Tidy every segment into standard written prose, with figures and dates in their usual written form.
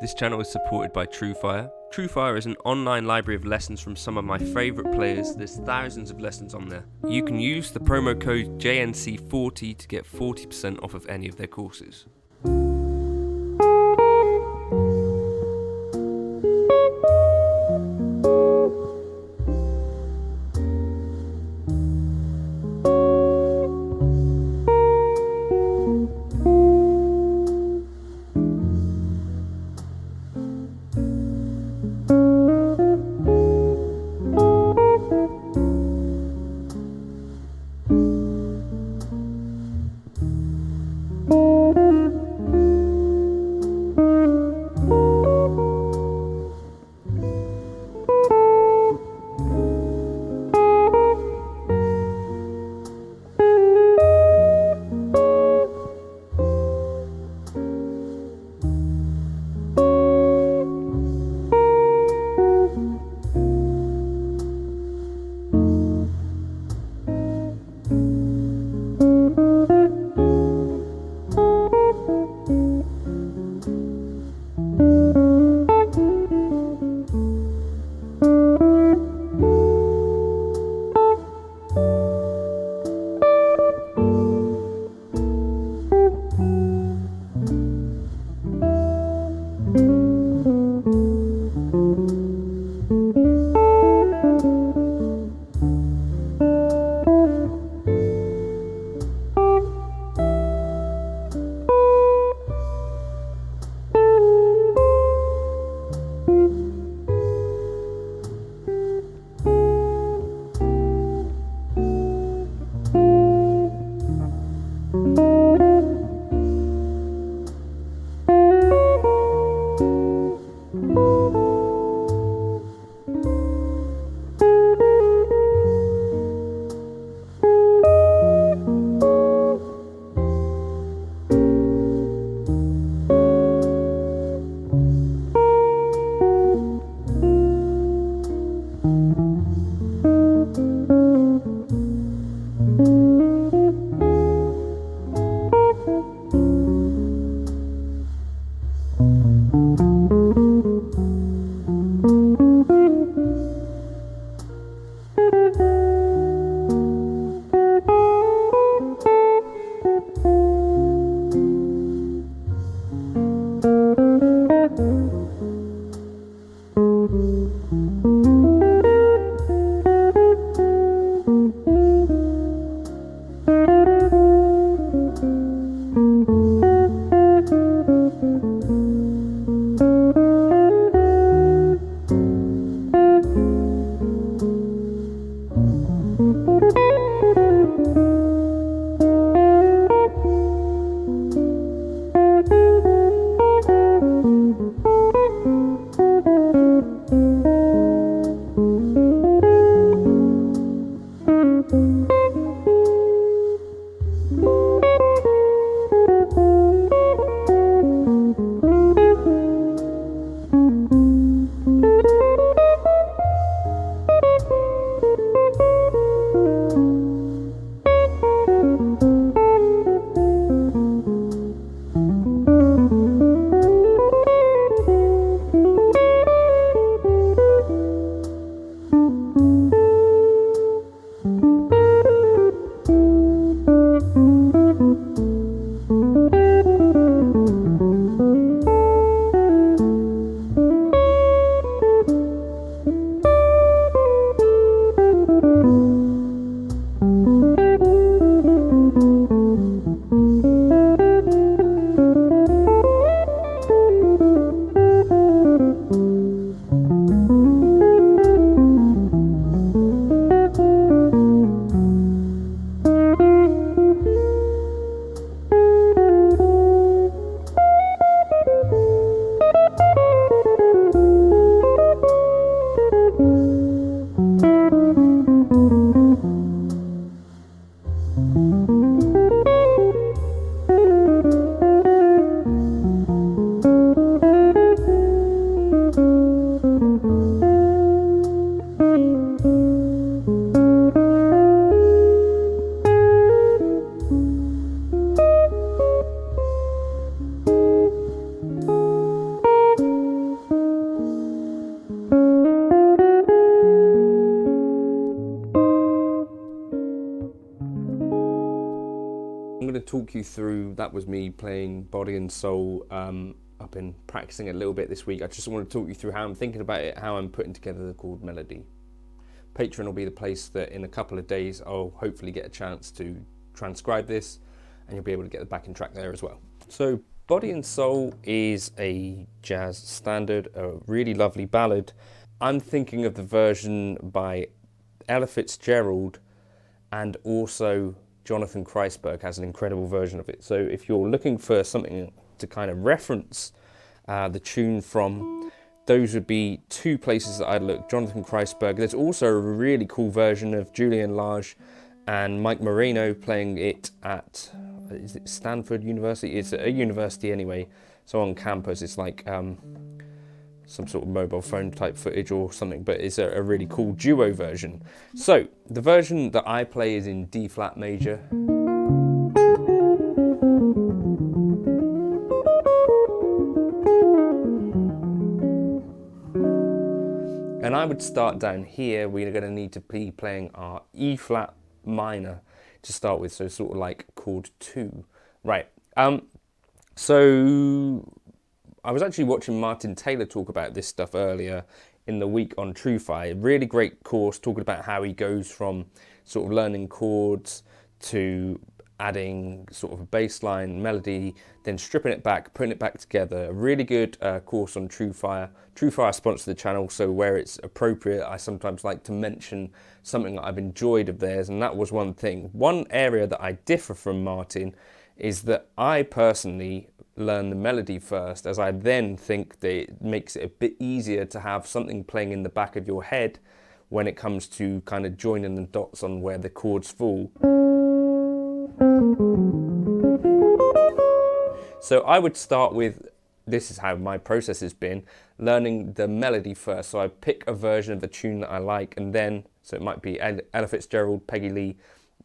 This channel is supported by TrueFire. TrueFire is an online library of lessons from some of my favourite players. There's thousands of lessons on there. You can use the promo code JNC40 to get 40% off of any of their courses. talk you through, that was me playing Body and Soul. I've been practicing a little bit this week. I just want to talk you through how I'm thinking about it, how I'm putting together the chord melody. Patreon will be the place that in a couple of days I'll hopefully get a chance to transcribe this, and you'll be able to get the backing track there as well. So Body and Soul is a jazz standard, a really lovely ballad. I'm thinking of the version by Ella Fitzgerald, and also Jonathan Kreisberg has an incredible version of it. So if you're looking for something to kind of reference the tune from, those would be two places that I'd look. Jonathan Kreisberg. There's also a really cool version of Julian Lage and Mike Marino playing it at, is it Stanford University? It's a university anyway, so on campus. It's like some sort of mobile phone type footage or something, but it's a really cool duo version. So the version that I play is in D flat major. And I would start down here. We're going to need to be playing our E flat minor to start with, so sort of like chord 2. Right. So I was actually watching Martin Taylor talk about this stuff earlier in the week on TrueFi. Really great course talking about how he goes from sort of learning chords to adding sort of a bass line melody, then stripping it back, putting it back together. A really good course on TrueFire. TrueFire sponsors the channel, so where it's appropriate, I sometimes like to mention something that I've enjoyed of theirs, and that was one thing. One area that I differ from Martin is that I personally learn the melody first, as I then think that it makes it a bit easier to have something playing in the back of your head when it comes to kind of joining the dots on where the chords fall. So I would start with, this is how my process has been, learning the melody first. So I pick a version of the tune that I like, and then, so it might be Ella Fitzgerald, Peggy Lee.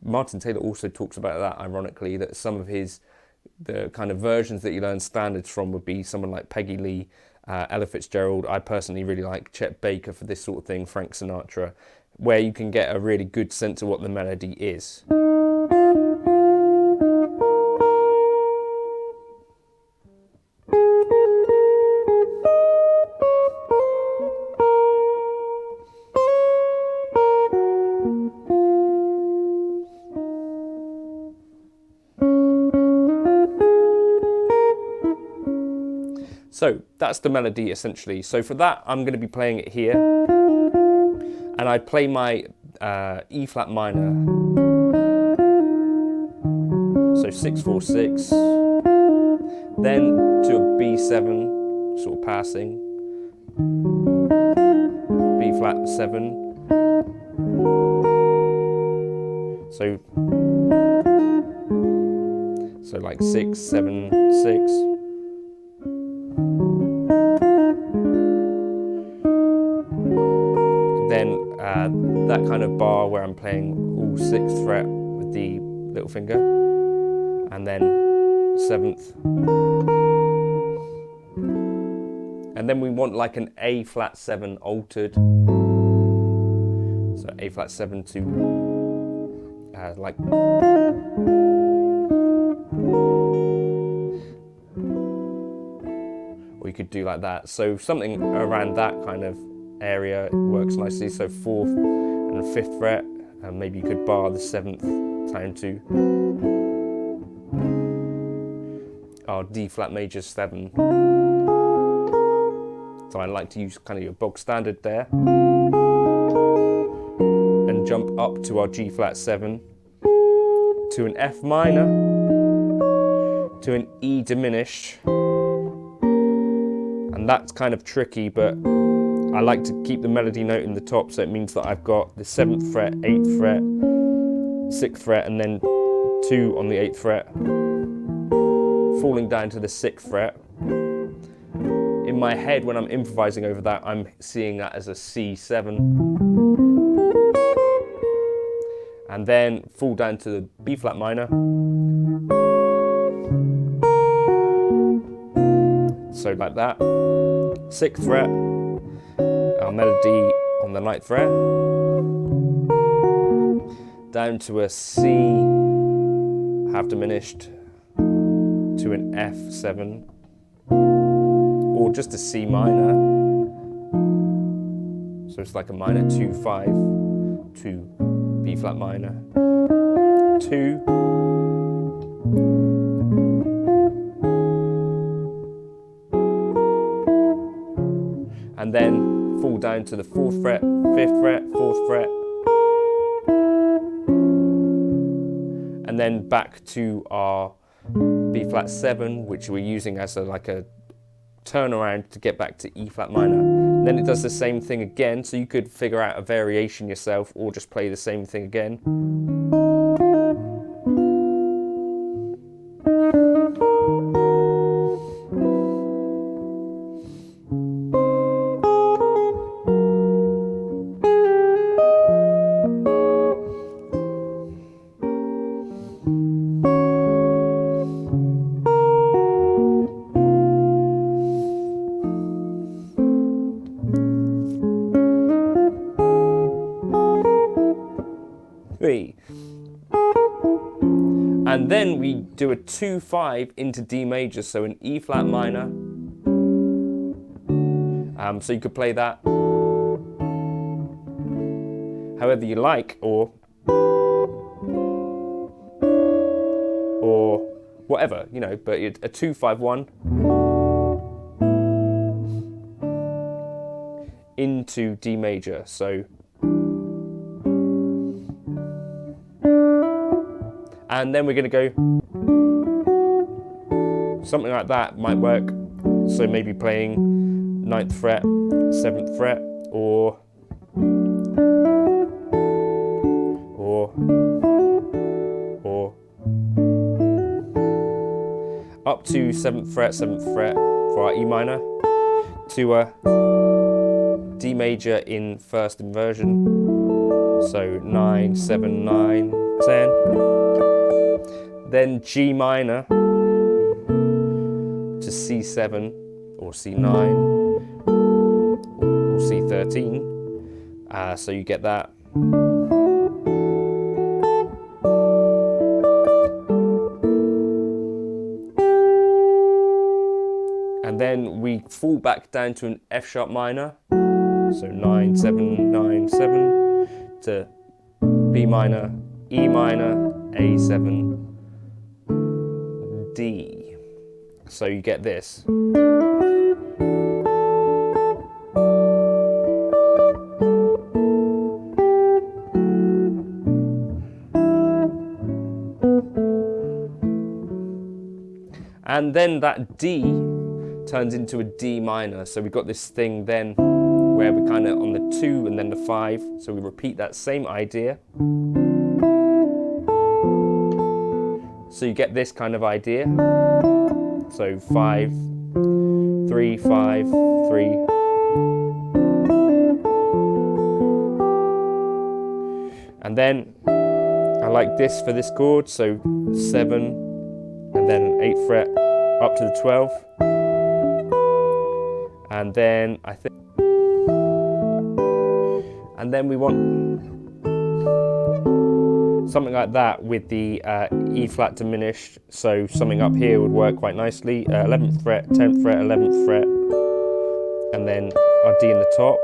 Martin Taylor also talks about that, ironically, that some of the kind of versions that you learn standards from would be someone like Peggy Lee, Ella Fitzgerald. I personally really like Chet Baker for this sort of thing, Frank Sinatra, where you can get a really good sense of what the melody is. So that's the melody essentially. So for that, I'm going to be playing it here, and I play my E flat minor. So 6/4/6, then to a B7, sort of passing, B flat 7. So like 6, 7, 6. Then that kind of bar where I'm playing all 6th fret with the little finger, and then 7th. And then we want like an A flat 7 altered. So A flat 7 to like. Or you could do like that. So something around that kind of area works nicely. So 4th and 5th fret, and maybe you could bar the 7th down to our D flat major 7. So I like to use kind of your bog standard there, and jump up to our G flat 7, to an F minor, to an E diminished, and that's kind of tricky, but I like to keep the melody note in the top, so it means that I've got the 7th fret, 8th fret, 6th fret, and then 2 on the 8th fret, falling down to the 6th fret. In my head, when I'm improvising over that, I'm seeing that as a C7. And then fall down to the B flat minor. So like that. 6th fret, our melody on the 9th fret, down to a C half diminished to an F7, or just a C minor. So it's like a minor 2-5 to B flat minor 2, and then fall down to the 4th fret, 5th fret, 4th fret, and then back to our B flat 7, which we're using as like a turnaround to get back to E flat minor. And then it does the same thing again, so you could figure out a variation yourself or just play the same thing again. And then we do a 2-5 into D major, so an E flat minor. So you could play that however you like, or whatever, you know, but a 2-5-1 into D major. So, and then we're going to go something like that might work. So maybe playing 9th fret, 7th fret, or up to 7th fret for our E minor, to a D major in first inversion. So 9, 7, 9, 10. Then G minor to C7 or C9 or C13. So you get that. And then we fall back down to an F sharp minor. So 9, 7, 9, 7 to B minor, E minor, A7, D. So you get this. And then that D turns into a D minor. So we've got this thing then where we're kind of on the 2 and then the 5. So we repeat that same idea. So you get this kind of idea. So 5, 3, 5, 3. And then I like this for this chord. So 7 and then an 8th fret up to the 12. And then I think, and then we want something like that with the E flat diminished. So something up here would work quite nicely. 11th fret, 10th fret, 11th fret, and then our D in the top,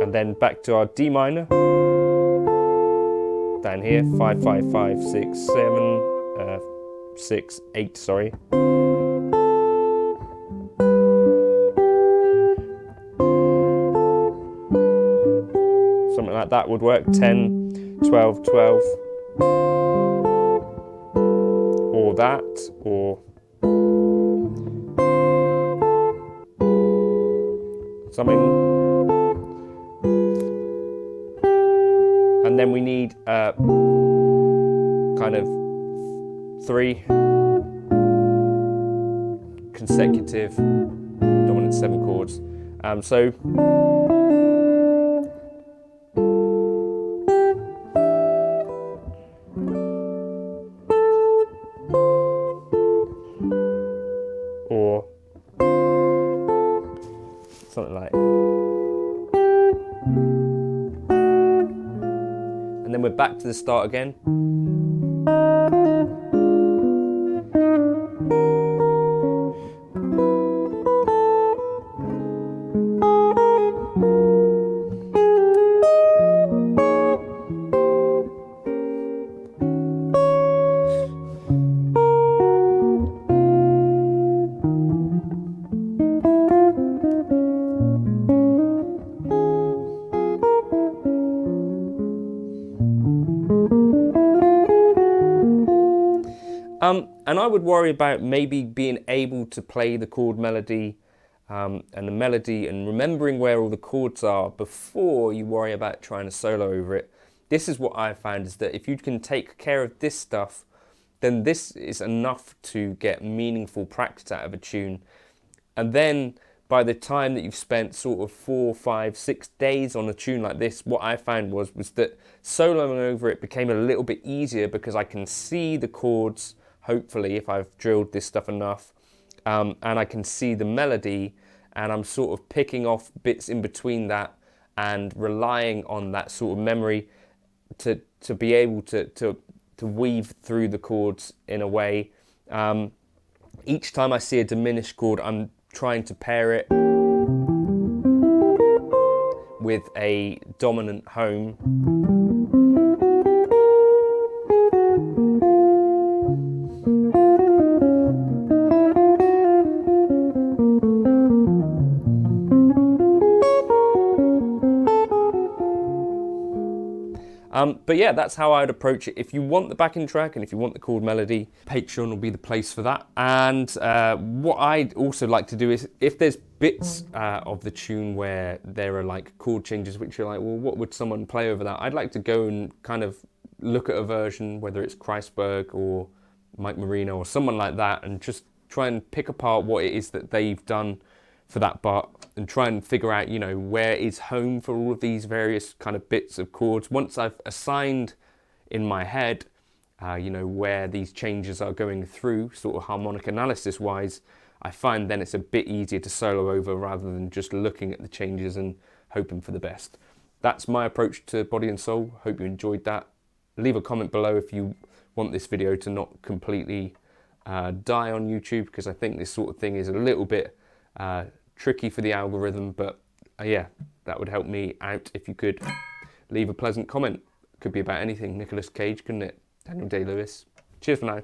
and then back to our D minor down here. 5, 5, 5, 6, 7, 6, 8. Sorry. Something like that would work. 10, 12, 12, or that, or something. And then we need kind of 3 consecutive dominant 7 chords. So or something like, and then we're back to the start again. And I would worry about maybe being able to play the chord melody and the melody and remembering where all the chords are before you worry about trying to solo over it. This is what I found, is that if you can take care of this stuff, then this is enough to get meaningful practice out of a tune. And then by the time that you've spent sort of 4, 5, 6 days on a tune like this, what I found was that soloing over it became a little bit easier because I can see the chords, hopefully, if I've drilled this stuff enough, and I can see the melody, and I'm sort of picking off bits in between that and relying on that sort of memory to be able to weave through the chords in a way. Each time I see a diminished chord, I'm trying to pair it with a dominant home. But yeah, that's how I would approach it. If you want the backing track and if you want the chord melody, Patreon will be the place for that. And what I'd also like to do is, if there's bits of the tune where there are like chord changes which you're like, well, what would someone play over that? I'd like to go and kind of look at a version, whether it's Kreisberg or Mike Marino or someone like that, and just try and pick apart what it is that they've done for that part and try and figure out, you know, where is home for all of these various kind of bits of chords. Once I've assigned in my head, you know, where these changes are going through, sort of harmonic analysis wise, I find then it's a bit easier to solo over rather than just looking at the changes and hoping for the best. That's my approach to Body and Soul. Hope you enjoyed that. Leave a comment below if you want this video to not completely die on YouTube, because I think this sort of thing is a little bit tricky for the algorithm, but yeah, that would help me out if you could leave a pleasant comment. Could be about anything. Nicolas Cage, couldn't it? Daniel Day-Lewis. Cheers for now.